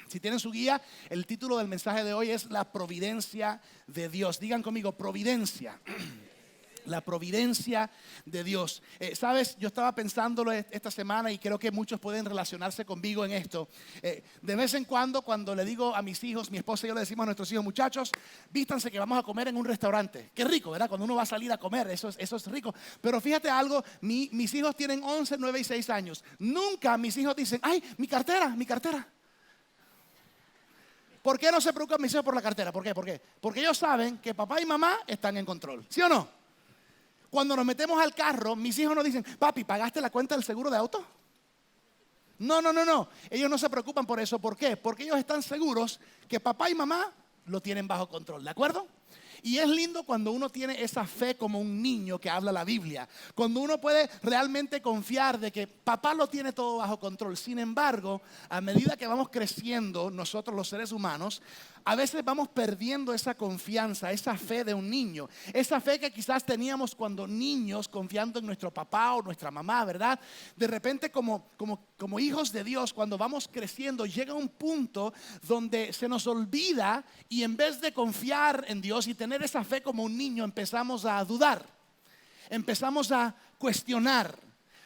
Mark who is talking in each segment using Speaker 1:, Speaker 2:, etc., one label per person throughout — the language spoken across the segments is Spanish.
Speaker 1: Si tienen su guía, el título del mensaje de hoy es La providencia de Dios. Digan conmigo, providencia. La providencia de Dios. Sabes, yo estaba pensándolo esta semana y creo que muchos pueden relacionarse conmigo en esto. De vez en cuando le digo a mis hijos, mi esposa y yo le decimos a nuestros hijos, muchachos, vístanse que vamos a comer en un restaurante. Qué rico, ¿verdad? Cuando uno va a salir a comer, eso es rico. Pero fíjate algo, mis hijos tienen 11, 9 y 6 años. Nunca mis hijos dicen, ay, mi cartera, mi cartera. ¿Por qué no se preocupan mis hijos por la cartera? ¿Por qué? Porque ellos saben que papá y mamá están en control. ¿Sí o no? Cuando nos metemos al carro, mis hijos nos dicen, papi, ¿pagaste la cuenta del seguro de auto? No. Ellos no se preocupan por eso. ¿Por qué? Porque ellos están seguros que papá y mamá lo tienen bajo control. ¿De acuerdo? Y es lindo cuando uno tiene esa fe como un niño que habla la Biblia. Cuando uno puede realmente confiar de que papá lo tiene todo bajo control. Sin embargo, a medida que vamos creciendo, nosotros los seres humanos, a veces vamos perdiendo esa confianza, esa fe de un niño. Esa fe que quizás teníamos cuando niños, confiando en nuestro papá o nuestra mamá, ¿verdad? De repente como hijos de Dios, cuando vamos creciendo, llega un punto donde se nos olvida y en vez de confiar en Dios y tener esa fe como un niño, empezamos a dudar, empezamos a cuestionar.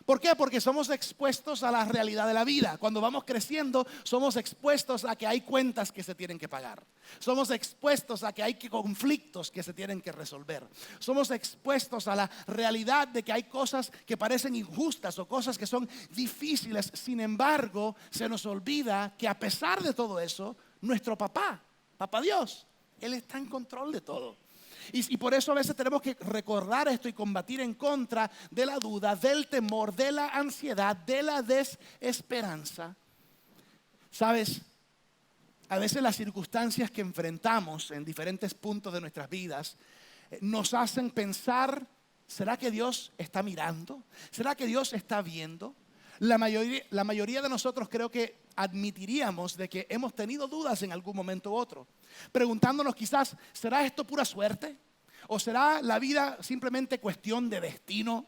Speaker 1: ¿Por qué? Porque somos expuestos a la realidad de la vida. Cuando vamos creciendo, somos expuestos a que hay cuentas que se tienen que pagar. Somos expuestos a que hay conflictos que se tienen que resolver. Somos expuestos a la realidad de que hay cosas que parecen injustas o cosas que son difíciles. Sin embargo, se nos olvida que a pesar de todo eso, nuestro papá Dios, Él está en control de todo. Y por eso a veces tenemos que recordar esto y combatir en contra de la duda, del temor, de la ansiedad, de la desesperanza. ¿Sabes? A veces las circunstancias que enfrentamos en diferentes puntos de nuestras vidas nos hacen pensar, ¿será que Dios está mirando? ¿Será que Dios está viendo? La mayoría de nosotros creo que admitiríamos de que hemos tenido dudas en algún momento u otro, preguntándonos quizás, ¿será esto pura suerte? ¿O será la vida simplemente cuestión de destino?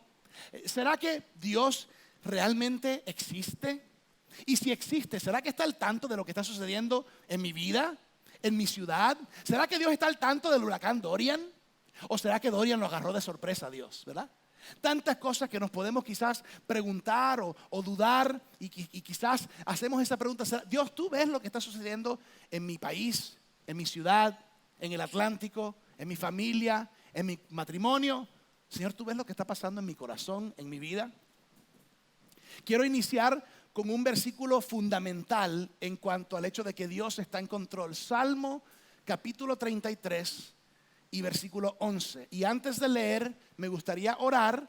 Speaker 1: ¿Será que Dios realmente existe? Y si existe, ¿será que está al tanto de lo que está sucediendo en mi vida, en mi ciudad? ¿Será que Dios está al tanto del huracán Dorian? ¿O será que Dorian lo agarró de sorpresa a Dios, verdad? Tantas cosas que nos podemos quizás preguntar o dudar y quizás hacemos esa pregunta, Dios, ¿tú ves lo que está sucediendo en mi país, en mi ciudad, en el Atlántico, en mi familia, en mi matrimonio? Señor, ¿tú ves lo que está pasando en mi corazón, en mi vida? Quiero iniciar con un versículo fundamental en cuanto al hecho de que Dios está en control. Salmo capítulo 33 y versículo 11. Y antes de leer, me gustaría orar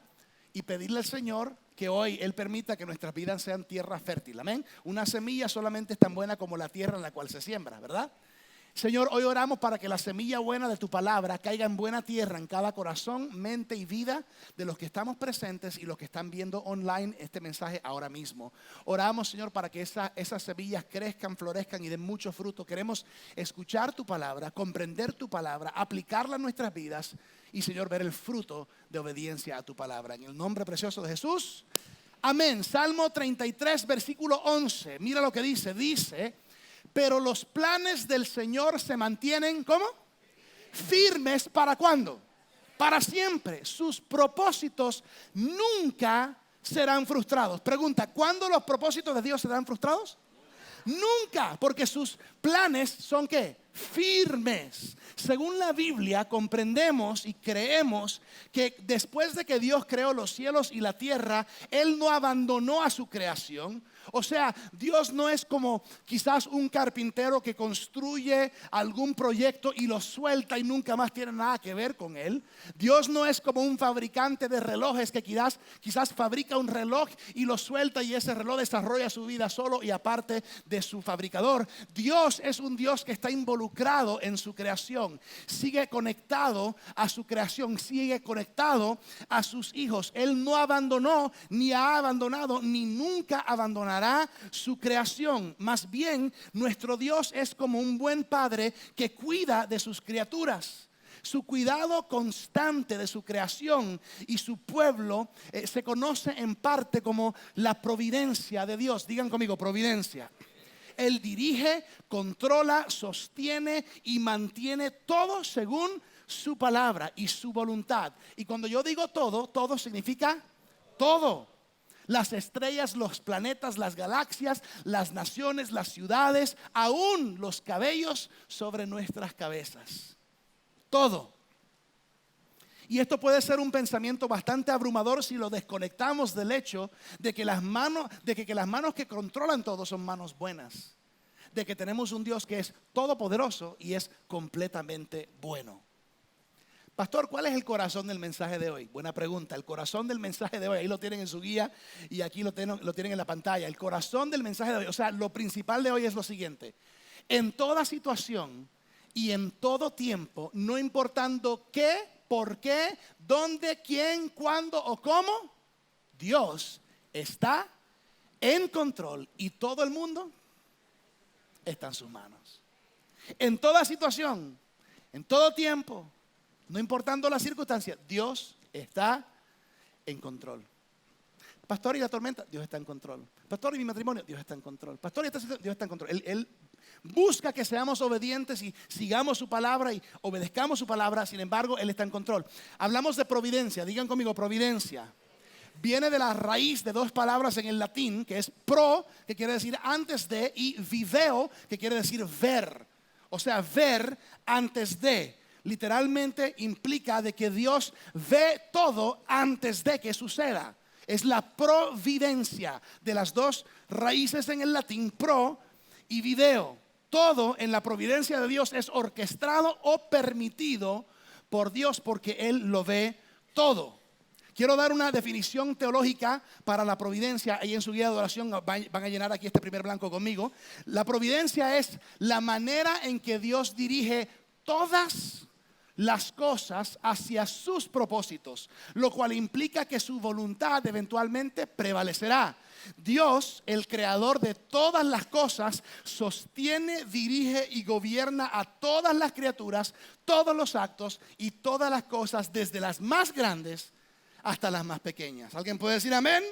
Speaker 1: y pedirle al Señor que hoy Él permita que nuestras vidas sean tierra fértil. Amén. Una semilla solamente es tan buena como la tierra en la cual se siembra, ¿verdad? Señor, hoy oramos para que la semilla buena de tu palabra caiga en buena tierra en cada corazón, mente y vida de los que estamos presentes y los que están viendo online este mensaje ahora mismo. Oramos, Señor, para que esas semillas crezcan, florezcan y den mucho fruto. Queremos escuchar tu palabra, comprender tu palabra, aplicarla en nuestras vidas y, Señor, ver el fruto de obediencia a tu palabra. En el nombre precioso de Jesús, amén. Salmo 33, versículo 11. Mira lo que dice, pero los planes del Señor se mantienen, ¿cómo? Firmes, ¿para cuándo? Para siempre. Sus propósitos nunca serán frustrados. Pregunta, ¿cuándo los propósitos de Dios serán frustrados? Nunca, porque sus planes son ¿qué? Firmes. Según la Biblia comprendemos y creemos que después de que Dios creó los cielos y la tierra, Él no abandonó a su creación. O sea, Dios no es como quizás un carpintero que construye algún proyecto y lo suelta y nunca más tiene nada que ver con él. Dios no es como un fabricante de relojes que quizás fabrica un reloj y lo suelta y ese reloj desarrolla su vida solo y aparte de su fabricador. Dios es un Dios que está involucrado en su creación. Sigue conectado a su creación, sigue conectado a sus hijos. Él no abandonó, ni ha abandonado, ni nunca abandonará su creación. Más bien, nuestro Dios es como un buen padre que cuida de sus criaturas. Su cuidado constante de su creación y su pueblo se conoce en parte como la providencia de Dios. Digan conmigo, providencia. Él dirige, controla, sostiene y mantiene todo según su palabra y su voluntad. Y cuando yo digo todo, todo significa todo. Las estrellas, los planetas, las galaxias, las naciones, las ciudades, aún los cabellos sobre nuestras cabezas. Todo. Y esto puede ser un pensamiento bastante abrumador si lo desconectamos del hecho de que las manos que controlan todo son manos buenas. De que tenemos un Dios que es todopoderoso y es completamente bueno. Pastor, ¿cuál es el corazón del mensaje de hoy? Buena pregunta. El corazón del mensaje de hoy, ahí lo tienen en su guía y aquí lo tienen en la pantalla. El corazón del mensaje de hoy, o sea, lo principal de hoy es lo siguiente. En toda situación y en todo tiempo, no importando qué, por qué, dónde, quién, cuándo o cómo, Dios está en control y todo el mundo está en sus manos. En toda situación, en todo tiempo, no importando las circunstancias, Dios está en control. Pastor, y la tormenta, Dios está en control. Pastor, y mi matrimonio, Dios está en control. Pastor, y esta situación, Dios está en control. Él busca que seamos obedientes y sigamos su palabra y obedezcamos su palabra. Sin embargo, Él está en control. Hablamos de providencia. Digan conmigo, providencia. Viene de la raíz de dos palabras en el latín, que es pro, que quiere decir antes de, y video, que quiere decir ver. O sea, ver antes de. Literalmente implica de que Dios ve todo antes de que suceda. Es la providencia de las dos raíces en el latín, pro y video. Todo en la providencia de Dios es orquestado o permitido por Dios porque Él lo ve todo. Quiero dar una definición teológica para la providencia. Ahí en su guía de adoración van a llenar aquí este primer blanco conmigo. La providencia es la manera en que Dios dirige todas las cosas hacia sus propósitos, lo cual implica que su voluntad eventualmente prevalecerá. Dios, el creador de todas las cosas, sostiene, dirige y gobierna a todas las criaturas, todos los actos y todas las cosas, desde las más grandes hasta las más pequeñas. ¿Alguien puede decir amén?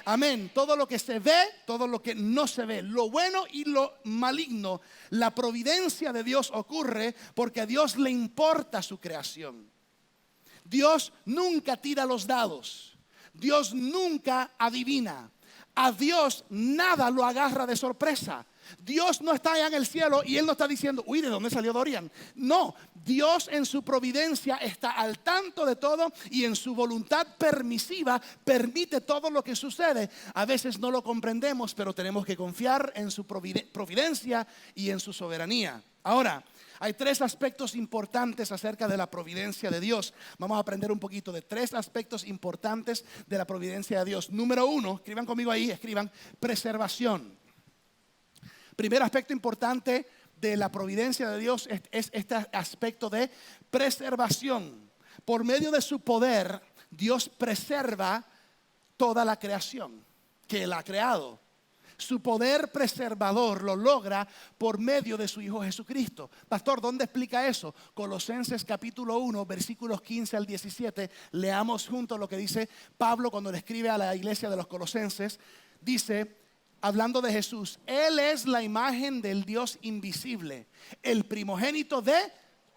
Speaker 1: Amén. Todo lo que se ve, todo lo que no se ve, lo bueno y lo maligno, la providencia de Dios ocurre porque a Dios le importa su creación. Dios nunca tira los dados. Dios nunca adivina. A Dios nada lo agarra de sorpresa. Dios no está allá en el cielo y Él no está diciendo, uy, ¿de dónde salió Dorian? No, Dios en su providencia está al tanto de todo y en su voluntad permisiva permite todo lo que sucede. A veces no lo comprendemos, pero tenemos que confiar en su providencia y en su soberanía. Ahora, hay tres aspectos importantes acerca de la providencia de Dios. Vamos a aprender un poquito de tres aspectos importantes de la providencia de Dios. Número uno, escriban conmigo ahí, escriban preservación. Primer aspecto importante de la providencia de Dios es este aspecto de preservación. Por medio de su poder, Dios preserva toda la creación que Él ha creado. Su poder preservador lo logra por medio de su Hijo Jesucristo. Pastor, ¿dónde explica eso? Colosenses capítulo 1, versículos 15 al 17. Leamos juntos lo que dice Pablo cuando le escribe a la iglesia de los Colosenses. Dice, hablando de Jesús, Él es la imagen del Dios invisible, el primogénito de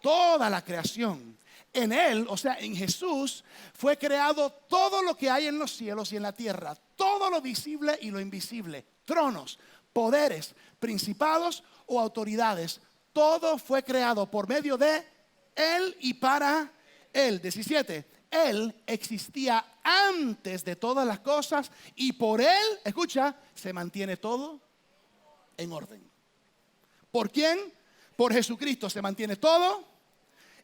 Speaker 1: toda la creación. En Él, o sea, en Jesús, fue creado todo lo que hay en los cielos y en la tierra, todo lo visible y lo invisible, tronos, poderes, principados o autoridades. Todo fue creado por medio de Él y para Él. 17. Él existía antes de todas las cosas y por Él, escucha, se mantiene todo en orden. ¿Por quién? Por Jesucristo se mantiene todo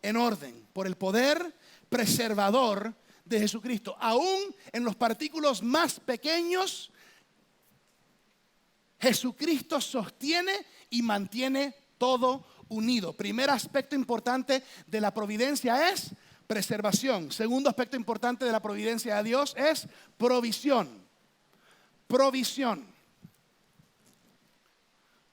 Speaker 1: en orden. Por el poder preservador de Jesucristo. Aún en los partículos más pequeños, Jesucristo sostiene y mantiene todo unido. Primer aspecto importante de la providencia es preservación. Segundo aspecto importante de la providencia de Dios es provisión. Provisión.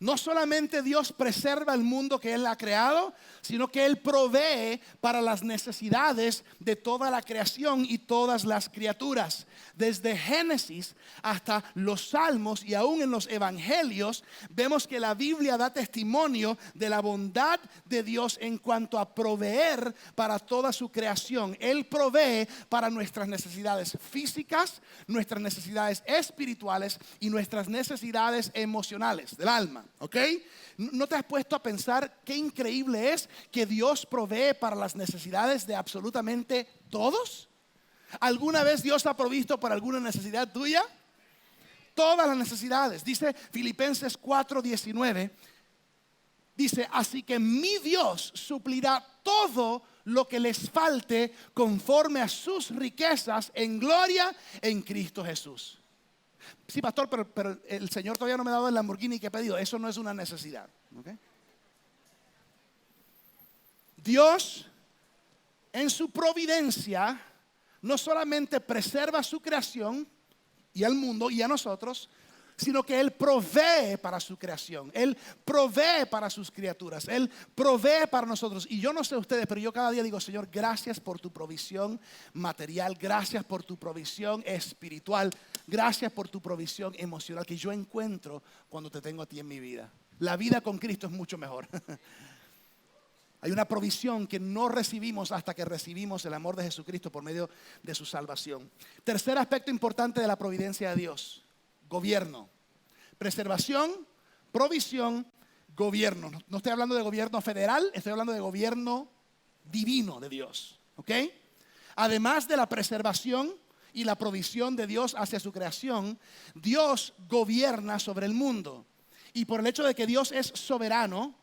Speaker 1: No solamente Dios preserva el mundo que Él ha creado, sino que Él provee para las necesidades de toda la creación y todas las criaturas. Desde Génesis hasta los Salmos y aún en los Evangelios, vemos que la Biblia da testimonio de la bondad de Dios en cuanto a proveer para toda su creación. Él provee para nuestras necesidades físicas, nuestras necesidades espirituales y nuestras necesidades emocionales del alma. ¿Ok? ¿No te has puesto a pensar qué increíble es que Dios provee para las necesidades de absolutamente todos? ¿Alguna vez Dios ha provisto para alguna necesidad tuya? Todas las necesidades. Dice Filipenses 4:19. Dice, así que mi Dios suplirá todo lo que les falte conforme a sus riquezas en gloria en Cristo Jesús. Sí, pastor, pero el Señor todavía no me ha dado el Lamborghini que he pedido. Eso no es una necesidad. ¿Okay? Dios, en su providencia, no solamente preserva su creación y al mundo y a nosotros, sino que Él provee para su creación. Él provee para sus criaturas. Él provee para nosotros. Y yo no sé ustedes, pero yo cada día digo, Señor, gracias por tu provisión material. Gracias por tu provisión espiritual. Gracias por tu provisión emocional que yo encuentro cuando te tengo a ti en mi vida. La vida con Cristo es mucho mejor. Hay una provisión que no recibimos hasta que recibimos el amor de Jesucristo por medio de su salvación. Tercer aspecto importante de la providencia de Dios. Gobierno, preservación, provisión, gobierno. No estoy hablando de gobierno federal, estoy hablando de gobierno divino de Dios. ¿Ok? Además de la preservación y la provisión de Dios hacia su creación, Dios gobierna sobre el mundo. Y por el hecho de que Dios es soberano,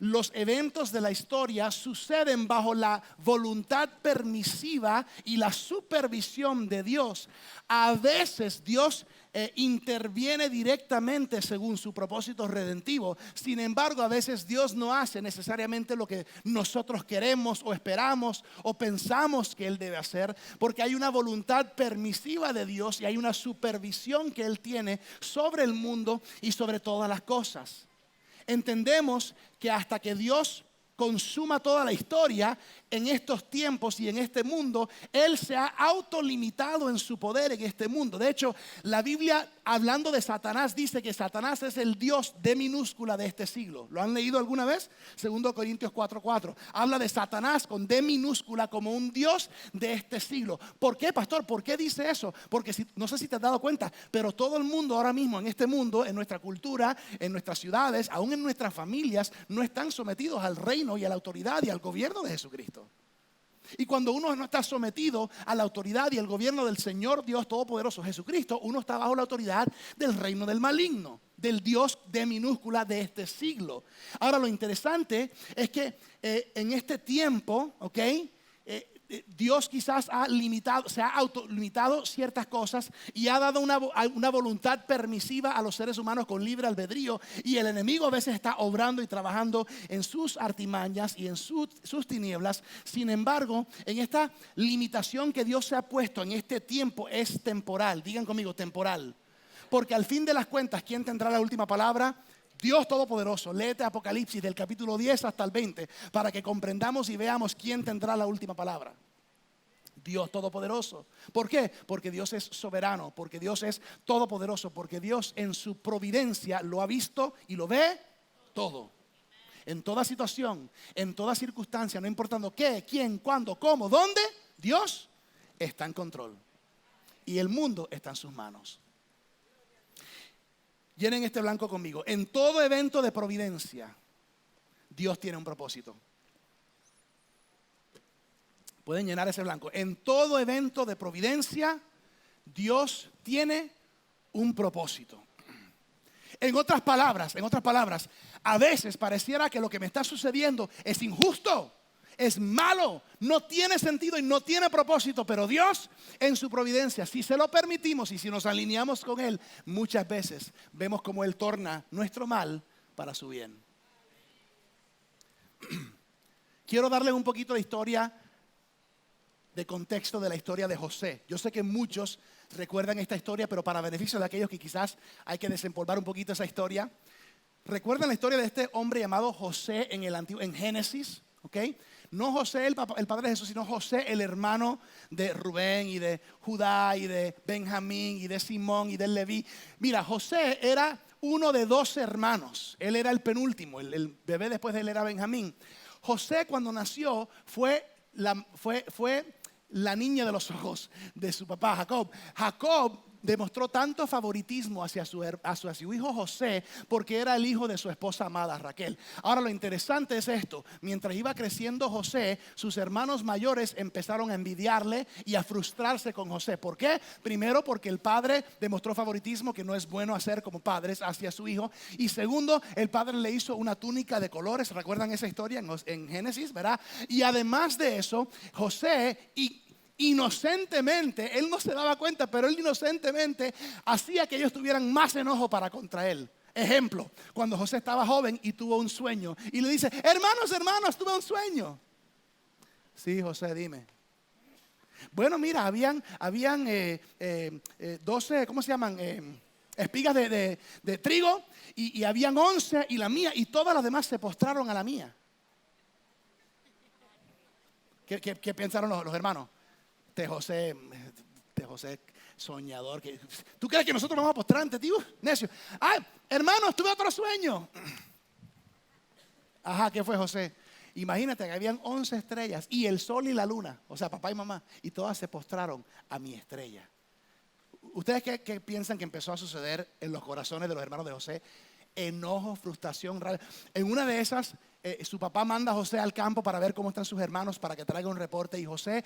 Speaker 1: los eventos de la historia suceden bajo la voluntad permisiva y la supervisión de Dios. A veces Dios interviene directamente según su propósito redentivo. Sin embargo, a veces Dios no hace necesariamente lo que nosotros queremos o esperamos o pensamos que Él debe hacer, porque hay una voluntad permisiva de Dios y hay una supervisión que Él tiene sobre el mundo y sobre todas las cosas. Entendemos que hasta que Dios consuma toda la historia, en estos tiempos y en este mundo, Él se ha autolimitado en su poder en este mundo. De hecho, la Biblia, hablando de Satanás, dice que Satanás es el Dios de minúscula de este siglo. ¿Lo han leído alguna vez? 2 Corintios 4:4. Habla de Satanás con D minúscula como un Dios de este siglo. ¿Por qué, pastor? ¿Por qué dice eso? Porque no sé si te has dado cuenta, pero todo el mundo ahora mismo en este mundo, en nuestra cultura, en nuestras ciudades, aún en nuestras familias, no están sometidos al reino y a la autoridad y al gobierno de Jesucristo. Y cuando uno no está sometido a la autoridad y el gobierno del Señor Dios Todopoderoso Jesucristo, uno está bajo la autoridad del reino del maligno, del Dios de minúscula de este siglo. Ahora, lo interesante es que en este tiempo, ¿ok? Dios quizás se ha autolimitado ciertas cosas y ha dado una voluntad permisiva a los seres humanos con libre albedrío, y el enemigo a veces está obrando y trabajando en sus artimañas y en sus tinieblas. Sin embargo, en esta limitación que Dios se ha puesto en este tiempo es temporal. Digan conmigo, temporal. Porque al fin de las cuentas, ¿quién tendrá la última palabra? Dios Todopoderoso. Léete Apocalipsis del capítulo 10 hasta el 20 para que comprendamos y veamos quién tendrá la última palabra. Dios Todopoderoso. ¿Por qué? Porque Dios es soberano, porque Dios es todopoderoso, porque Dios en su providencia lo ha visto y lo ve todo. En toda situación, en toda circunstancia, no importando qué, quién, cuándo, cómo, dónde, Dios está en control. Y el mundo está en sus manos. Llenen este blanco conmigo. En todo evento de providencia, Dios tiene un propósito. Pueden llenar ese blanco. En todo evento de providencia, Dios tiene un propósito. En otras palabras, a veces pareciera que lo que me está sucediendo es injusto, es malo, no tiene sentido y no tiene propósito, pero Dios en su providencia, si se lo permitimos y si nos alineamos con Él, muchas veces vemos cómo Él torna nuestro mal para su bien. Quiero darles un poquito de historia, de contexto de la historia de José. Yo sé que muchos recuerdan esta historia, pero para beneficio de aquellos que quizás hay que desempolvar un poquito esa historia. ¿Recuerdan la historia de este hombre llamado José en Génesis? ¿Ok? No José el padre de Jesús, sino José el hermano de Rubén y de Judá y de Benjamín y de Simón y de Leví. Mira, José era uno de 12 hermanos. Él era el penúltimo, el bebé después de él era Benjamín. José cuando nació fue la niña de los ojos de su papá Jacob. Jacob demostró tanto favoritismo hacia su hijo José porque era el hijo de su esposa amada Raquel. Ahora lo interesante es esto: mientras iba creciendo José, sus hermanos mayores empezaron a envidiarle y a frustrarse con José. ¿Por qué? Primero, porque el padre demostró favoritismo, que no es bueno hacer como padres hacia su hijo. Y segundo, el padre le hizo una túnica de colores. ¿Recuerdan esa historia en Génesis, verdad? Y además de eso, José inocentemente, él no se daba cuenta, pero él inocentemente hacía que ellos tuvieran más enojo para contra él. Ejemplo, cuando José estaba joven y tuvo un sueño y le dice: hermanos, tuve un sueño. Sí, José, dime. Bueno, mira, habían 12, ¿cómo se llaman? Espigas de trigo y habían 11 y la mía, y todas las demás se postraron a la mía. ¿Qué pensaron los hermanos? De José soñador. ¿Tú crees que nosotros vamos a postrar ante ti? Necio. Ay, hermanos, tuve otro sueño. Ajá, ¿qué fue, José? Imagínate que habían 11 estrellas y el sol y la luna, o sea, papá y mamá, y todas se postraron a mi estrella. ¿Ustedes qué piensan que empezó a suceder en los corazones de los hermanos de José? Enojo, frustración, rabia. En una de esas, su papá manda a José al campo para ver cómo están sus hermanos, para que traiga un reporte. Y José,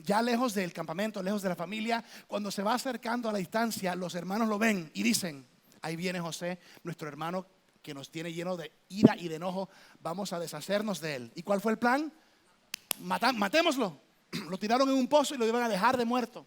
Speaker 1: ya lejos del campamento, lejos de la familia, cuando se va acercando a la distancia, los hermanos lo ven y dicen: ahí viene José, nuestro hermano, que nos tiene lleno de ira y de enojo. Vamos a deshacernos de él. ¿Y cuál fue el plan? Matémoslo. Lo tiraron en un pozo y lo iban a dejar de muerto.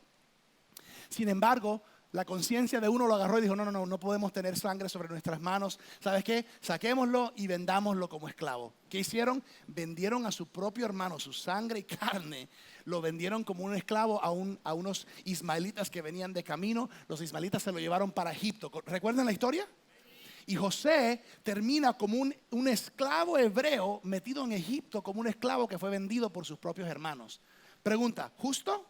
Speaker 1: Sin embargo, la conciencia de uno lo agarró y dijo: no podemos tener sangre sobre nuestras manos. ¿Sabes qué? Saquémoslo y vendámoslo como esclavo. ¿Qué hicieron? Vendieron a su propio hermano, su sangre y carne. Lo vendieron como un esclavo a unos ismaelitas que venían de camino. Los ismaelitas se lo llevaron para Egipto. ¿Recuerdan la historia? Y José termina como un esclavo hebreo metido en Egipto, como un esclavo que fue vendido por sus propios hermanos. Pregunta: ¿justo?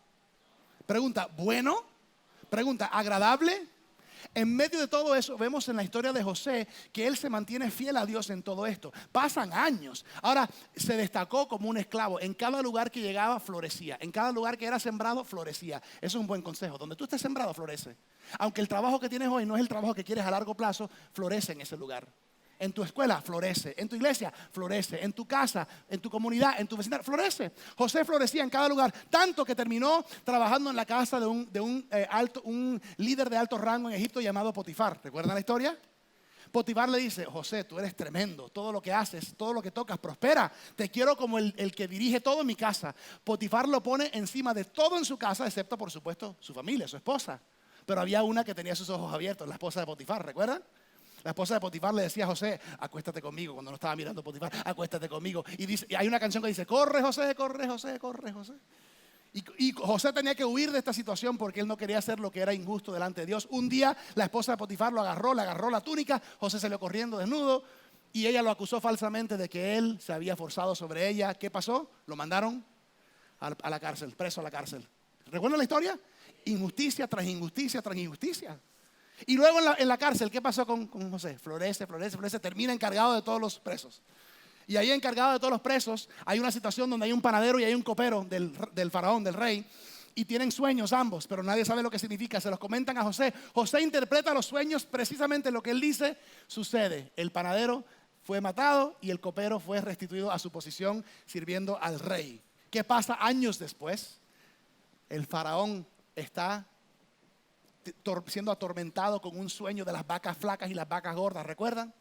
Speaker 1: Pregunta: ¿bueno? Pregunta: ¿agradable? En medio de todo eso vemos en la historia de José que él se mantiene fiel a Dios en todo esto. Pasan años. Ahora se destacó como un esclavo. En cada lugar que llegaba florecía. En cada lugar que era sembrado florecía. Eso es un buen consejo. Donde tú estés sembrado florece. Aunque el trabajo que tienes hoy no es el trabajo que quieres a largo plazo, florece en ese lugar. En tu escuela florece, en tu iglesia florece, en tu casa, en tu comunidad, en tu vecindad florece. José florecía en cada lugar, tanto que terminó trabajando en la casa de un líder de alto rango en Egipto llamado Potifar. ¿Recuerdan la historia? Potifar le dice: José, tú eres tremendo, todo lo que haces, todo lo que tocas prospera, te quiero como el que dirige todo en mi casa. Potifar lo pone encima de todo en su casa, excepto por supuesto su familia, su esposa. Pero había una que tenía sus ojos abiertos, la esposa de Potifar, ¿recuerdan? La esposa de Potifar le decía a José: acuéstate conmigo. Cuando no estaba mirando Potifar, acuéstate conmigo. Y hay una canción que dice: corre José, corre José, corre José. Y José tenía que huir de esta situación porque él no quería hacer lo que era injusto delante de Dios. Un día la esposa de Potifar le agarró la túnica. José salió corriendo desnudo y ella lo acusó falsamente de que él se había forzado sobre ella. ¿Qué pasó? Lo mandaron a la cárcel, preso a la cárcel. ¿Recuerdan la historia? Injusticia tras injusticia tras injusticia. Y luego en la cárcel, ¿qué pasó con José? Florece, termina encargado de todos los presos. Y ahí encargado de todos los presos hay una situación donde hay un panadero y hay un copero del faraón, del rey. Y tienen sueños ambos, pero nadie sabe lo que significa. Se los comentan a José. José interpreta los sueños, precisamente lo que él dice sucede. El panadero fue matado y el copero fue restituido a su posición sirviendo al rey. ¿Qué pasa años después? El faraón está siendo atormentado con un sueño de las vacas flacas y las vacas gordas, ¿recuerdan?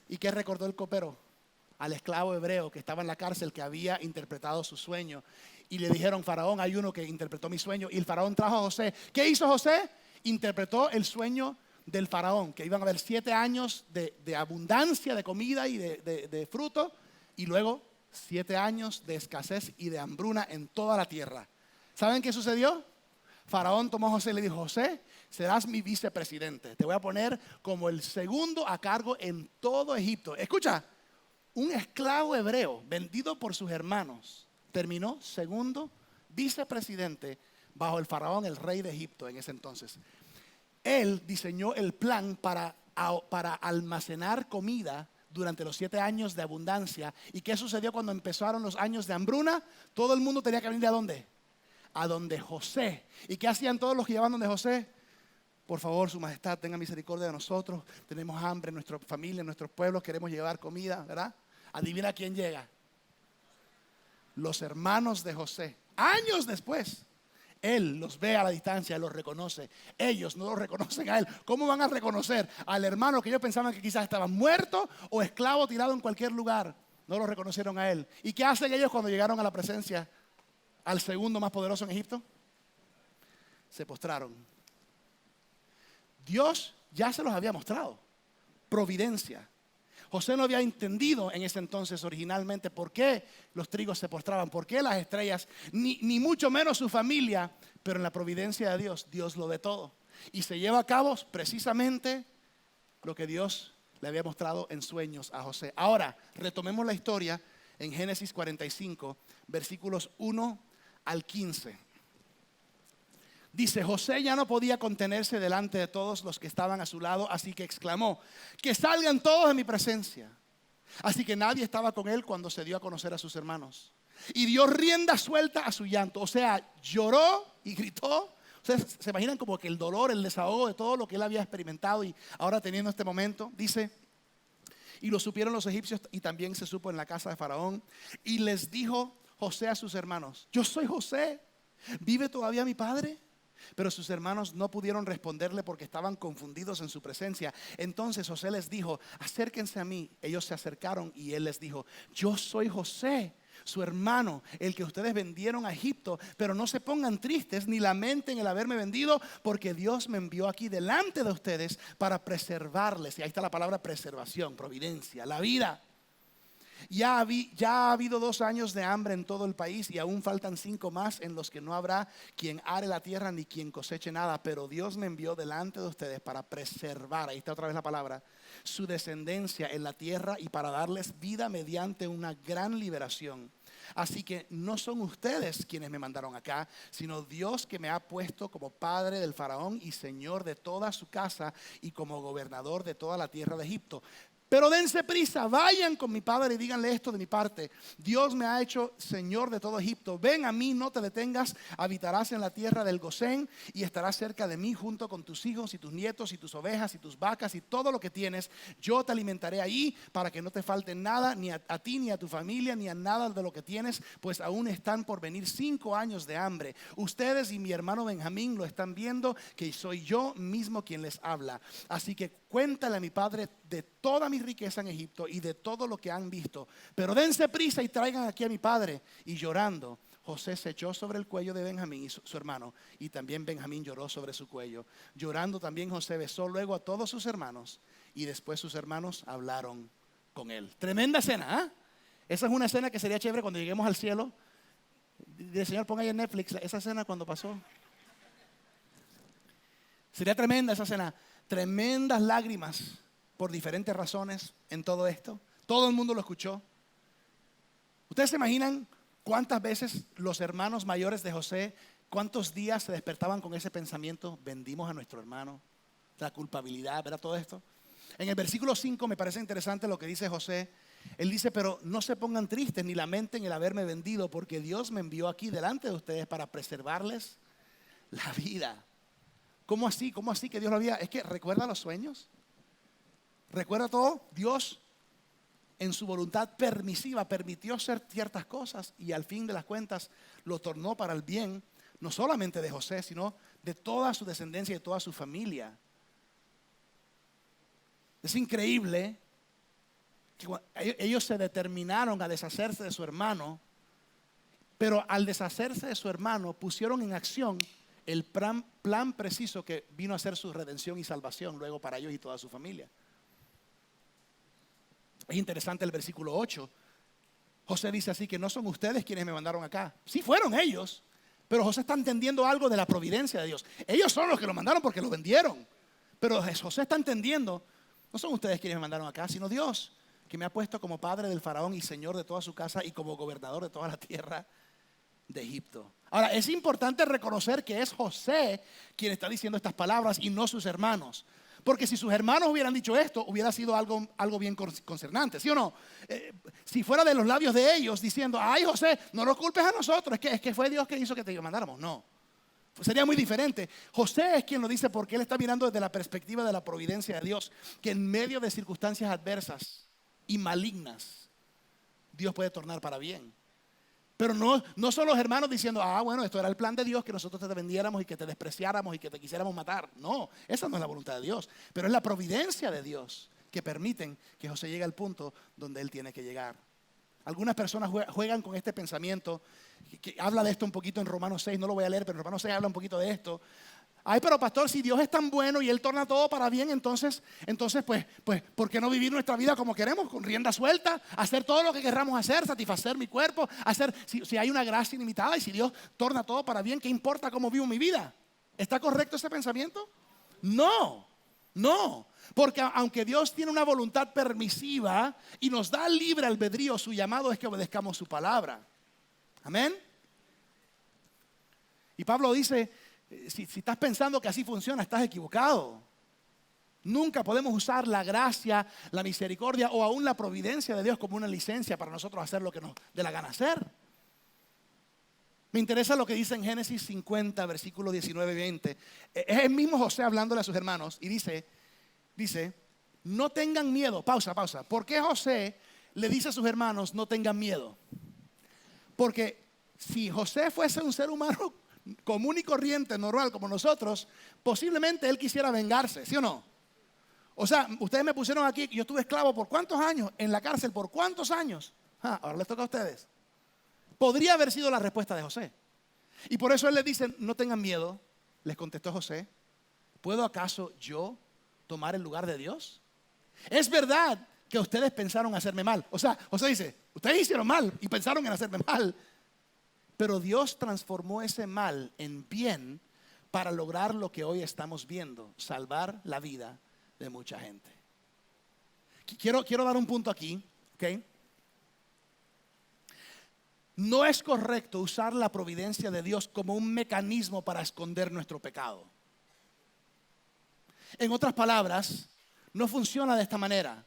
Speaker 1: ¿Y qué recordó el copero? Al esclavo hebreo que estaba en la cárcel, que había interpretado su sueño. Y le dijeron: faraón, hay uno que interpretó mi sueño. Y el faraón trajo a José. ¿Qué hizo José? Interpretó el sueño del faraón, que iban a haber 7 años de abundancia de comida y de fruto, y luego 7 años de escasez y de hambruna en toda la tierra. ¿Saben qué sucedió? Faraón tomó a José y le dijo: José, serás mi vicepresidente. Te voy a poner como el segundo a cargo en todo Egipto. Escucha, un esclavo hebreo vendido por sus hermanos terminó segundo vicepresidente bajo el faraón, el rey de Egipto en ese entonces. Él diseñó el plan para almacenar comida durante los 7 años de abundancia. ¿Y qué sucedió cuando empezaron los años de hambruna? Todo el mundo tenía que venir ¿a dónde? A donde José. ¿Y qué hacían todos los que llevaban donde José? Por favor, su majestad, tenga misericordia de nosotros. Tenemos hambre en nuestra familia, en nuestros pueblos, queremos llevar comida, ¿verdad? Adivina quién llega. Los hermanos de José. Años después, él los ve a la distancia, los reconoce. Ellos no lo reconocen a él. ¿Cómo van a reconocer al hermano que ellos pensaban que quizás estaba muerto o esclavo tirado en cualquier lugar? No lo reconocieron a él. ¿Y qué hacen ellos cuando llegaron a la presencia al segundo más poderoso en Egipto? Se postraron. Dios ya se los había mostrado. Providencia. José no había entendido en ese entonces originalmente por qué los trigos se postraban, por qué las estrellas, ni mucho menos su familia, pero en la providencia de Dios, Dios lo ve todo. Y se lleva a cabo precisamente lo que Dios le había mostrado en sueños a José. Ahora, retomemos la historia en Génesis 45, versículos 1 al 15. Dice, José ya no podía contenerse delante de todos los que estaban a su lado, así que exclamó, que salgan todos de mi presencia. Así que nadie estaba con él cuando se dio a conocer a sus hermanos. Y dio rienda suelta a su llanto, o sea, lloró y gritó. Ustedes se imaginan como que el dolor, el desahogo de todo lo que él había experimentado y ahora teniendo este momento. Dice, y lo supieron los egipcios y también se supo en la casa de Faraón. Y les dijo José a sus hermanos, yo soy José, ¿vive todavía mi padre? Pero sus hermanos no pudieron responderle porque estaban confundidos en su presencia. Entonces José les dijo, acérquense a mí. Ellos se acercaron y él les dijo, yo soy José, su hermano, el que ustedes vendieron a Egipto. Pero no se pongan tristes ni lamenten el haberme vendido, porque Dios me envió aquí delante de ustedes para preservarles. Y ahí está la palabra preservación, providencia, la vida. Ya ha habido 2 años de hambre en todo el país y aún faltan 5 más en los que no habrá quien are la tierra ni quien coseche nada. Pero Dios me envió delante de ustedes para preservar, ahí está otra vez la palabra, su descendencia en la tierra y para darles vida mediante una gran liberación. Así que no son ustedes quienes me mandaron acá, sino Dios que me ha puesto como padre del faraón y señor de toda su casa y como gobernador de toda la tierra de Egipto. Pero dense prisa, vayan con mi padre y díganle esto de mi parte. Dios me ha hecho señor de todo Egipto. Ven a mí, no te detengas, habitarás en la tierra del Gosén y estarás cerca de mí junto con tus hijos y tus nietos y tus ovejas y tus vacas y todo lo que tienes. Yo te alimentaré ahí para que no te falte nada, ni a ti, ni a tu familia, ni a nada de lo que tienes, pues aún están por venir 5 años de hambre. Ustedes y mi hermano Benjamín lo están viendo, que soy yo mismo quien les habla. Así que cuéntale a mi padre de toda mi riqueza en Egipto y de todo lo que han visto. Pero dense prisa y traigan aquí a mi padre. Y llorando, José se echó sobre el cuello de Benjamín, su hermano, y también Benjamín lloró sobre su cuello. Llorando también José besó luego a todos sus hermanos y después sus hermanos hablaron con él. Tremenda escena, ¿eh? Esa es una escena que sería chévere cuando lleguemos al cielo. El Señor, ponga ahí en Netflix esa escena cuando pasó. Sería tremenda esa escena. Tremendas lágrimas por diferentes razones en todo esto. Todo el mundo lo escuchó. ¿Ustedes se imaginan cuántas veces los hermanos mayores de José, cuántos días se despertaban con ese pensamiento? Vendimos a nuestro hermano, la culpabilidad, ¿verdad? Todo esto. En el versículo 5 me parece interesante lo que dice José. Él dice, pero no se pongan tristes ni lamenten el haberme vendido, porque Dios me envió aquí delante de ustedes para preservarles la vida. ¿Cómo así? ¿Cómo así que Dios lo había? Es que recuerda los sueños. Recuerda todo. Dios en su voluntad permisiva permitió hacer ciertas cosas y al fin de las cuentas lo tornó para el bien, no solamente de José, sino de toda su descendencia y de toda su familia. Es increíble que ellos se determinaron a deshacerse de su hermano, pero al deshacerse de su hermano pusieron en acción el plan preciso que vino a ser su redención y salvación luego para ellos y toda su familia. Es interesante el versículo 8. José dice así que no son ustedes quienes me mandaron acá. Sí fueron ellos, Pero José está entendiendo algo de la providencia de Dios. Ellos son los que lo mandaron porque lo vendieron. Pero José está entendiendo, no son ustedes quienes me mandaron acá, sino Dios, que me ha puesto como padre del faraón y señor de toda su casa y como gobernador de toda la tierra de Egipto. Ahora, es importante reconocer que es José quien está diciendo estas palabras y no sus hermanos. Porque si sus hermanos hubieran dicho esto, hubiera sido algo bien concernante, ¿sí o no? Si fuera de los labios de ellos diciendo, ay José, no lo culpes a nosotros, es que fue Dios que hizo que te mandáramos. No, sería muy diferente. José es quien lo dice porque él está mirando desde la perspectiva de la providencia de Dios, que en medio de circunstancias adversas y malignas, Dios puede tornar para bien. Pero no son los hermanos diciendo, bueno, esto era el plan de Dios, que nosotros te vendiéramos y que te despreciáramos y que te quisiéramos matar. No, esa no es la voluntad de Dios. Pero es la providencia de Dios que permiten que José llegue al punto donde él tiene que llegar. Algunas personas juegan con este pensamiento, que habla de esto un poquito en Romanos 6, no lo voy a leer, pero en Romanos 6 habla un poquito de esto. Ay, pero pastor, si Dios es tan bueno y Él torna todo para bien, entonces pues, ¿por qué no vivir nuestra vida como queremos? Con rienda suelta, hacer todo lo que querramos hacer, satisfacer mi cuerpo, si hay una gracia ilimitada y si Dios torna todo para bien, ¿qué importa cómo vivo mi vida? ¿Está correcto ese pensamiento? No, porque aunque Dios tiene una voluntad permisiva y nos da libre albedrío, su llamado es que obedezcamos su palabra. Amén. Y Pablo dice, si estás pensando que así funciona, estás equivocado. Nunca podemos usar la gracia, la misericordia o aún la providencia de Dios como una licencia para nosotros hacer lo que nos dé la gana hacer. Me interesa lo que dice en Génesis 50, versículos 19 y 20. Es el mismo José hablándole a sus hermanos y dice, no tengan miedo. Pausa. ¿Por qué José le dice a sus hermanos no tengan miedo? Porque si José fuese un ser humano común y corriente, normal como nosotros, posiblemente él quisiera vengarse, ¿sí o no? O sea, ustedes me pusieron aquí, yo estuve esclavo por ¿cuántos años? En la cárcel, ¿por cuántos años? Ahora les toca a ustedes. Podría haber sido la respuesta de José. Y por eso él les dice, no tengan miedo. Les contestó José, ¿puedo acaso yo tomar el lugar de Dios? Es verdad que ustedes pensaron hacerme mal. O sea, José dice, ustedes hicieron mal y pensaron en hacerme mal. Pero Dios transformó ese mal en bien para lograr lo que hoy estamos viendo, salvar la vida de mucha gente. Quiero dar un punto aquí, ¿ok? No es correcto usar la providencia de Dios como un mecanismo para esconder nuestro pecado. En otras palabras, no funciona de esta manera.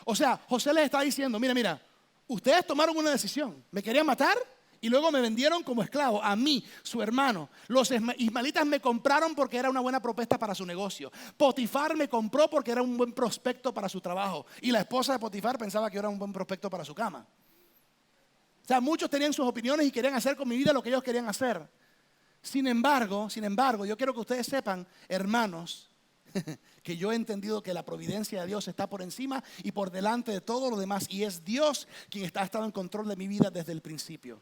Speaker 1: O sea, José les está diciendo, mira, ustedes tomaron una decisión, me querían matar y luego me vendieron como esclavo, a mí, su hermano. Los ismaelitas me compraron porque era una buena propuesta para su negocio. Potifar me compró porque era un buen prospecto para su trabajo. Y la esposa de Potifar pensaba que era un buen prospecto para su cama. O sea, muchos tenían sus opiniones y querían hacer con mi vida lo que ellos querían hacer. Sin embargo, yo quiero que ustedes sepan, hermanos, que yo he entendido que la providencia de Dios está por encima y por delante de todo lo demás. Y es Dios quien ha estado en control de mi vida desde el principio.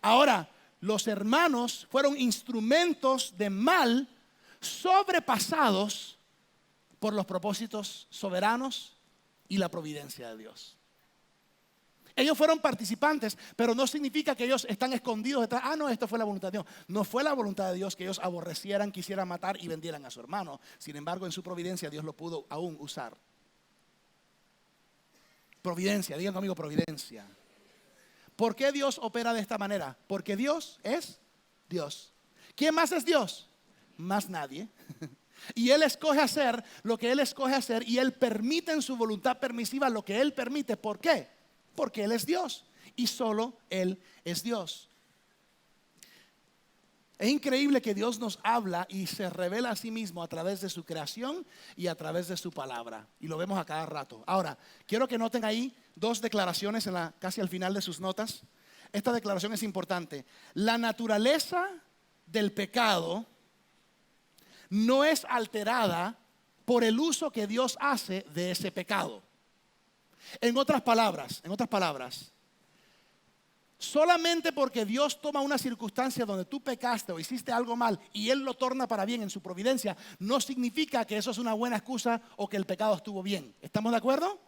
Speaker 1: Ahora, los hermanos fueron instrumentos de mal sobrepasados por los propósitos soberanos y la providencia de Dios. Ellos fueron participantes, pero no significa que ellos están escondidos detrás. No, esto fue la voluntad de Dios. No fue la voluntad de Dios que ellos aborrecieran, quisieran matar y vendieran a su hermano. Sin embargo, en su providencia Dios lo pudo aún usar. Providencia, digan conmigo providencia. ¿Por qué Dios opera de esta manera? Porque Dios es Dios. ¿Quién más es Dios? Más nadie. Y Él escoge hacer lo que Él escoge hacer y Él permite en su voluntad permisiva lo que Él permite. ¿Por qué? Porque Él es Dios y solo Él es Dios. Es increíble que Dios nos habla y se revela a sí mismo a través de su creación y a través de su palabra. Y lo vemos a cada rato. Ahora, quiero que noten ahí dos declaraciones casi al final de sus notas. Esta declaración es importante. La naturaleza del pecado no es alterada por el uso que Dios hace de ese pecado. En otras palabras, solamente porque Dios toma una circunstancia donde tú pecaste o hiciste algo mal y Él lo torna para bien en su providencia, no significa que eso es una buena excusa o que el pecado estuvo bien. ¿Estamos de acuerdo?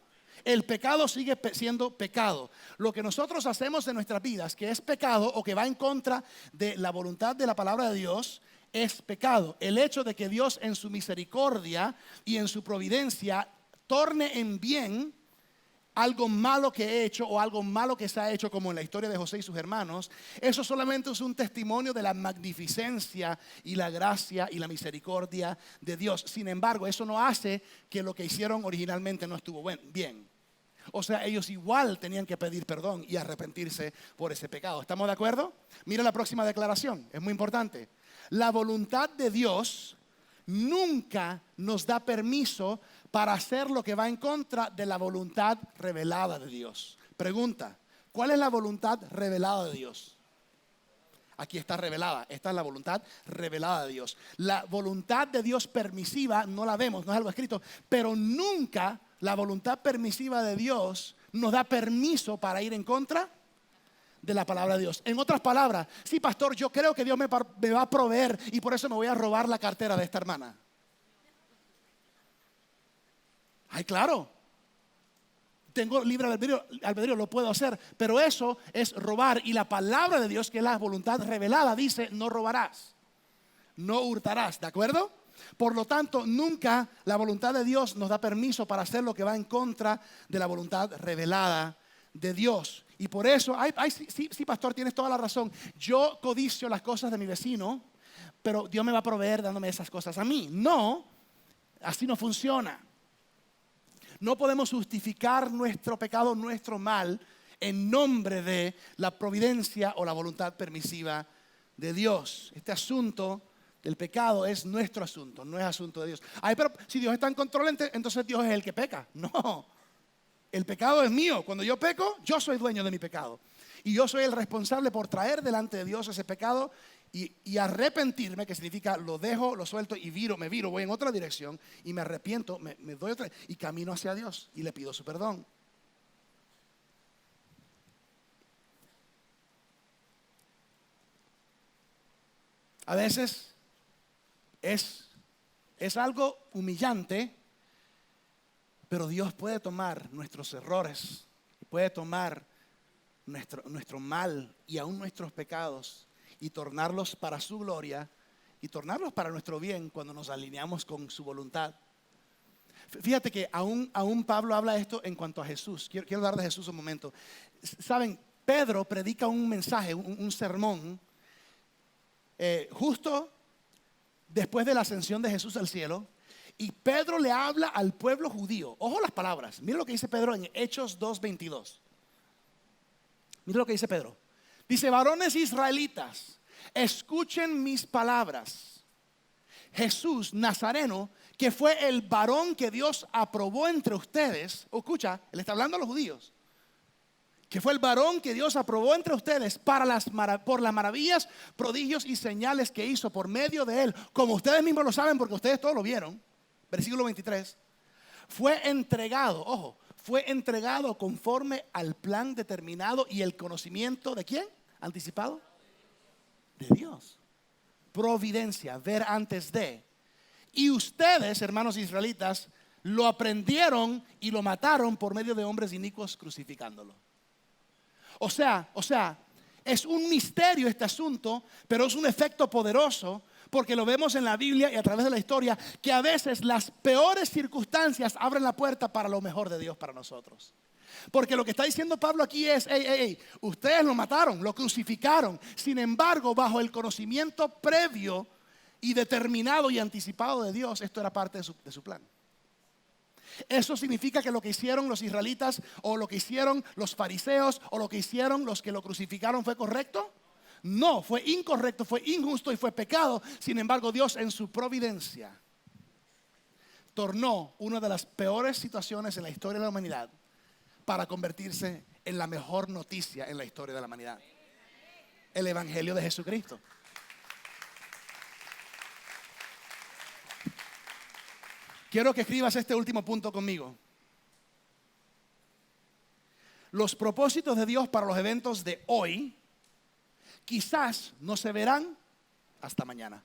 Speaker 1: El pecado sigue siendo pecado. Lo que nosotros hacemos en nuestras vidas, que es pecado o que va en contra de la voluntad de la palabra de Dios, es pecado. El hecho de que Dios en su misericordia y en su providencia torne en bien algo malo que he hecho o algo malo que se ha hecho, como en la historia de José y sus hermanos, eso solamente es un testimonio de la magnificencia y la gracia y la misericordia de Dios. Sin embargo, eso no hace que lo que hicieron originalmente no estuvo bien. O sea, ellos igual tenían que pedir perdón y arrepentirse por ese pecado. ¿Estamos de acuerdo? Mira la próxima declaración, es muy importante. La voluntad de Dios nunca nos da permiso para hacer lo que va en contra de la voluntad revelada de Dios. Pregunta, ¿cuál es la voluntad revelada de Dios? Aquí está revelada, esta es la voluntad revelada de Dios. La voluntad de Dios permisiva no la vemos, no es algo escrito, pero nunca la voluntad permisiva de Dios nos da permiso para ir en contra de la palabra de Dios. En otras palabras, sí, pastor, yo creo que Dios me va a proveer y por eso me voy a robar la cartera de esta hermana. Ay, claro, tengo libre albedrío, lo puedo hacer, pero eso es robar. Y la palabra de Dios, que es la voluntad revelada, dice: no robarás, no hurtarás, ¿de acuerdo? Por lo tanto, nunca la voluntad de Dios nos da permiso para hacer lo que va en contra de la voluntad revelada de Dios. Y por eso, sí, pastor, tienes toda la razón. Yo codicio las cosas de mi vecino, pero Dios me va a proveer dándome esas cosas a mí. No, así no funciona. No podemos justificar nuestro pecado, nuestro mal, en nombre de la providencia o la voluntad permisiva de Dios. Este asunto del pecado es nuestro asunto, no es asunto de Dios. Ay, pero si Dios está en control, entonces Dios es el que peca. No, el pecado es mío. Cuando yo peco, yo soy dueño de mi pecado. Y yo soy el responsable por traer delante de Dios ese pecado y arrepentirme, que significa lo dejo, lo suelto y me viro, voy en otra dirección y me arrepiento, me doy otra y camino hacia Dios y le pido su perdón. A veces es algo humillante, pero Dios puede tomar nuestros errores, puede tomar nuestro mal y aún nuestros pecados y tornarlos para su gloria y tornarlos para nuestro bien cuando nos alineamos con su voluntad. Fíjate que aún Pablo habla esto en cuanto a Jesús. Quiero hablar de Jesús un momento. Saben, Pedro predica un mensaje, un sermón, justo después de la ascensión de Jesús al cielo. Y Pedro le habla al pueblo judío. Ojo las palabras. Mira lo que dice Pedro en Hechos 2:22. Mira lo que dice Pedro. Dice: varones israelitas, escuchen mis palabras. Jesús Nazareno, que fue el varón que Dios aprobó entre ustedes. Escucha, él está hablando a los judíos. Que fue el varón que Dios aprobó entre ustedes por las maravillas, prodigios y señales que hizo por medio de él. Como ustedes mismos lo saben porque ustedes todos lo vieron. Versículo 23. Fue entregado, ojo, fue entregado conforme al plan determinado y el conocimiento ¿de quién? Anticipado de Dios. Providencia, ver antes de. Y ustedes, hermanos israelitas, lo aprendieron y lo mataron por medio de hombres inicuos crucificándolo. O sea, es un misterio este asunto, pero es un efecto poderoso. Porque lo vemos en la Biblia y a través de la historia, que a veces las peores circunstancias abren la puerta para lo mejor de Dios para nosotros. Porque lo que está diciendo Pablo aquí es: ustedes lo mataron, lo crucificaron. Sin embargo, bajo el conocimiento previo y determinado y anticipado de Dios, esto era parte de su plan. ¿Eso significa que lo que hicieron los israelitas o lo que hicieron los fariseos o lo que hicieron los que lo crucificaron fue correcto? No, fue incorrecto, fue injusto y fue pecado. Sin embargo, Dios en su providencia tornó una de las peores situaciones en la historia de la humanidad para convertirse en la mejor noticia en la historia de la humanidad: el Evangelio de Jesucristo. Quiero que escribas este último punto conmigo. Los propósitos de Dios para los eventos de hoy quizás no se verán hasta mañana.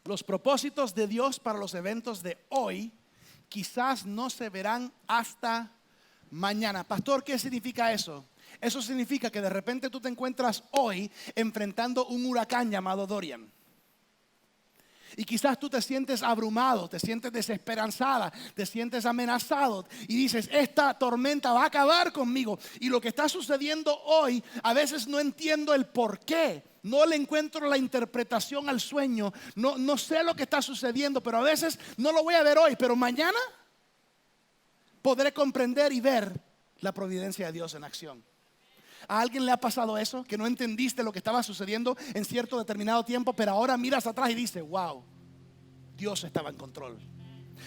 Speaker 1: Los propósitos de Dios para los eventos de hoy quizás no se verán hasta mañana. Pastor, ¿qué significa eso? Eso significa que de repente tú te encuentras hoy enfrentando un huracán llamado Dorian. Y quizás tú te sientes abrumado, te sientes desesperanzada, te sientes amenazado y dices, esta tormenta va a acabar conmigo. Y lo que está sucediendo hoy, a veces no entiendo el por qué. No le encuentro la interpretación al sueño. No sé lo que está sucediendo, pero a veces no lo voy a ver hoy, pero mañana podré comprender y ver la providencia de Dios en acción. ¿A alguien le ha pasado eso? Que no entendiste lo que estaba sucediendo en cierto determinado tiempo, pero ahora miras atrás y dices, wow, Dios estaba en control.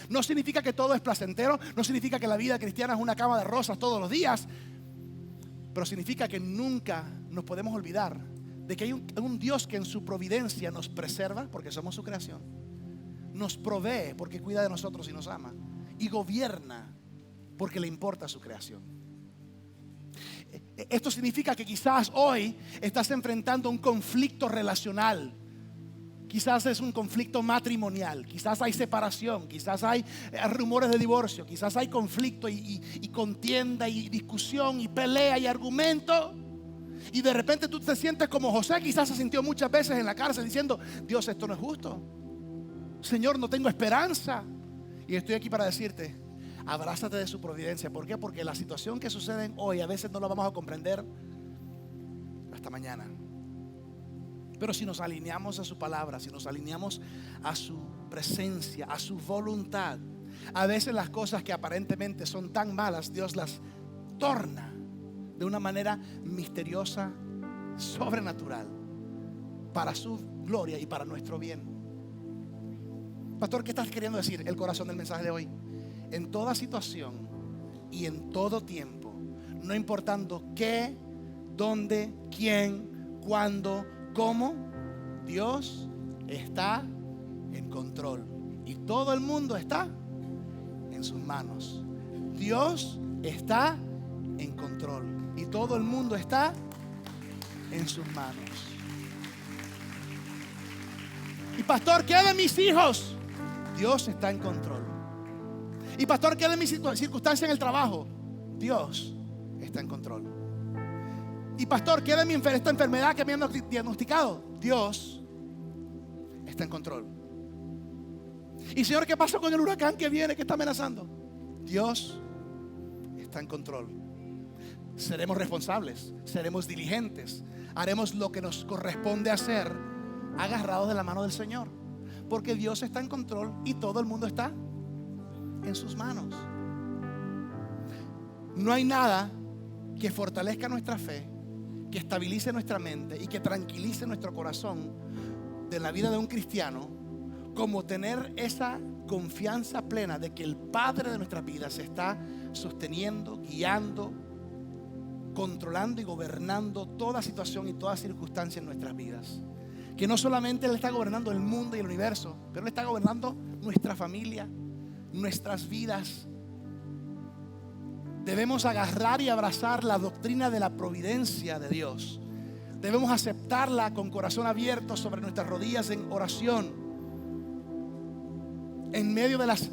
Speaker 1: No significa que todo es placentero, no significa que la vida cristiana es una cama de rosas todos los días, pero significa que nunca nos podemos olvidar de que hay un Dios que en su providencia nos preserva, porque somos su creación, nos provee porque cuida de nosotros y nos ama, y gobierna porque le importa su creación. Esto significa que quizás hoy estás enfrentando un conflicto relacional. Quizás es un conflicto matrimonial, quizás hay separación, quizás hay rumores de divorcio, quizás hay conflicto y contienda y discusión y pelea y argumento. Y de repente tú te sientes como José, quizás se sintió muchas veces en la cárcel diciendo, Dios, esto no es justo. Señor, no tengo esperanza. Y estoy aquí para decirte, abrázate de su providencia. ¿Por qué? Porque la situación que sucede hoy a veces no la vamos a comprender hasta mañana. Pero si nos alineamos a su palabra, si nos alineamos a su presencia, a su voluntad, a veces las cosas que aparentemente son tan malas, Dios las torna de una manera misteriosa, sobrenatural, para su gloria y para nuestro bien. Pastor, ¿qué estás queriendo decir? El corazón del mensaje de hoy. En toda situación y en todo tiempo, no importando qué, dónde, quién, cuándo, cómo, Dios está en control y todo el mundo está en sus manos. Dios está en control y todo el mundo está en sus manos. Y pastor, ¿qué de mis hijos? Dios está en control. Y pastor, ¿qué de mis circunstancias en el trabajo? Dios está en control. Y pastor, ¿qué de esta enfermedad que me han diagnosticado? Dios está en control. Y Señor, ¿qué pasó con el huracán que viene, que está amenazando? Dios está en control. Seremos responsables, seremos diligentes, haremos lo que nos corresponde hacer, agarrados de la mano del Señor, porque Dios está en control y todo el mundo está en sus manos. No hay nada que fortalezca nuestra fe, que estabilice nuestra mente y que tranquilice nuestro corazón de la vida de un cristiano como tener esa confianza plena de que el Padre de nuestras vidas se está sosteniendo, guiando, controlando y gobernando toda situación y toda circunstancia en nuestras vidas. Que no solamente Él está gobernando el mundo y el universo, pero Él está gobernando nuestra familia, nuestras vidas. Debemos agarrar y abrazar la doctrina de la providencia de Dios. Debemos aceptarla con corazón abierto sobre nuestras rodillas en oración, en medio de las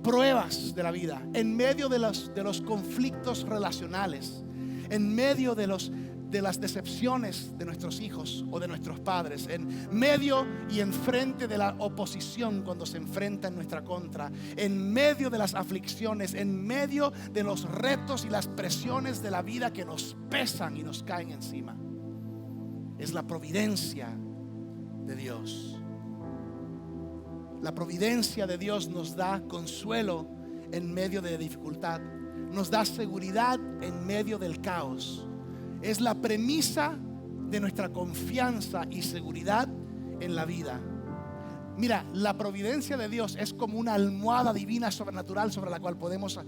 Speaker 1: pruebas de la vida, en medio de los conflictos relacionales, en medio de las decepciones de nuestros hijos o de nuestros padres, en medio y enfrente de la oposición cuando se enfrenta en nuestra contra, en medio de las aflicciones, en medio de los retos y las presiones de la vida que nos pesan y nos caen encima. Es la providencia de Dios. La providencia de Dios nos da consuelo en medio de dificultad, nos da seguridad en medio del caos. Es la premisa de nuestra confianza y seguridad en la vida. Mira, la providencia de Dios es como una almohada divina sobrenatural sobre la cual podemos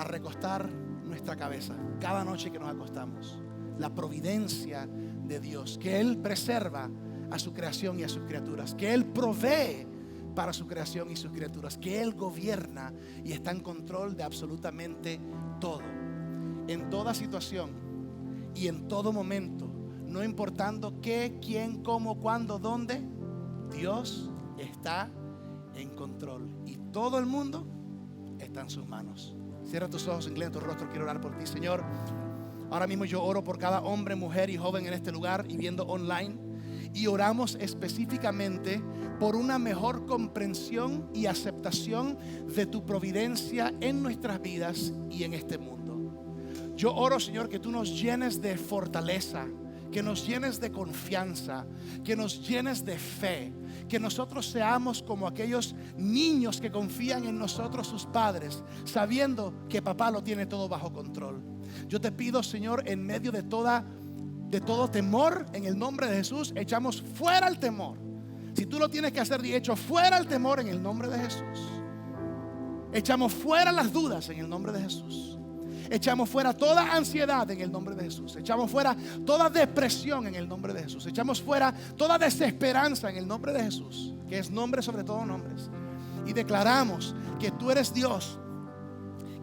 Speaker 1: recostar nuestra cabeza cada noche que nos acostamos. La providencia de Dios, que Él preserva a su creación y a sus criaturas, que Él provee para su creación y sus criaturas, que Él gobierna y está en control de absolutamente todo, en toda situación y en todo momento, no importando qué, quién, cómo, cuándo, dónde. Dios está en control y todo el mundo está en sus manos. Cierra tus ojos, inclina tu rostro, quiero orar por ti, Señor. Ahora mismo yo oro por cada hombre, mujer y joven en este lugar y viendo online. Y oramos específicamente por una mejor comprensión y aceptación de tu providencia en nuestras vidas y en este mundo. Yo oro, Señor, que tú nos llenes de fortaleza, que nos llenes de confianza, que nos llenes de fe, que nosotros seamos como aquellos niños que confían en nosotros, sus padres, sabiendo que papá lo tiene todo bajo control. Yo te pido, Señor, en medio de todo temor, en el nombre de Jesús, echamos fuera el temor. Si tú lo tienes que hacer, echo fuera el temor en el nombre de Jesús. Echamos fuera las dudas en el nombre de Jesús. Echamos fuera toda ansiedad en el nombre de Jesús. Echamos fuera toda depresión en el nombre de Jesús. Echamos fuera toda desesperanza en el nombre de Jesús, que es nombre sobre todo nombres. Y declaramos que tú eres Dios,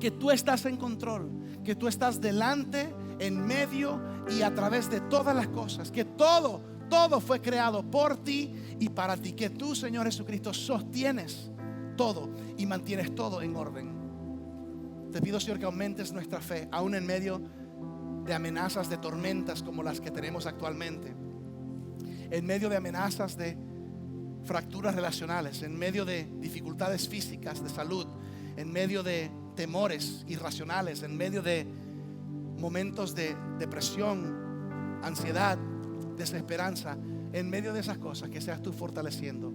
Speaker 1: que tú estás en control, que tú estás delante, en medio y a través de todas las cosas, que todo fue creado por ti y para ti, que tú, Señor Jesucristo, sostienes todo y mantienes todo en orden. Te pido, Señor, que aumentes nuestra fe, aún en medio de amenazas, de tormentas como las que tenemos actualmente, en medio de amenazas de fracturas relacionales, en medio de dificultades físicas, de salud, en medio de temores irracionales, en medio de momentos de depresión, ansiedad, desesperanza. En medio de esas cosas, que seas tú fortaleciendo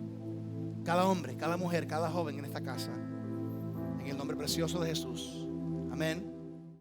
Speaker 1: cada hombre, cada mujer, cada joven en esta casa, en el nombre precioso de Jesús. Amén.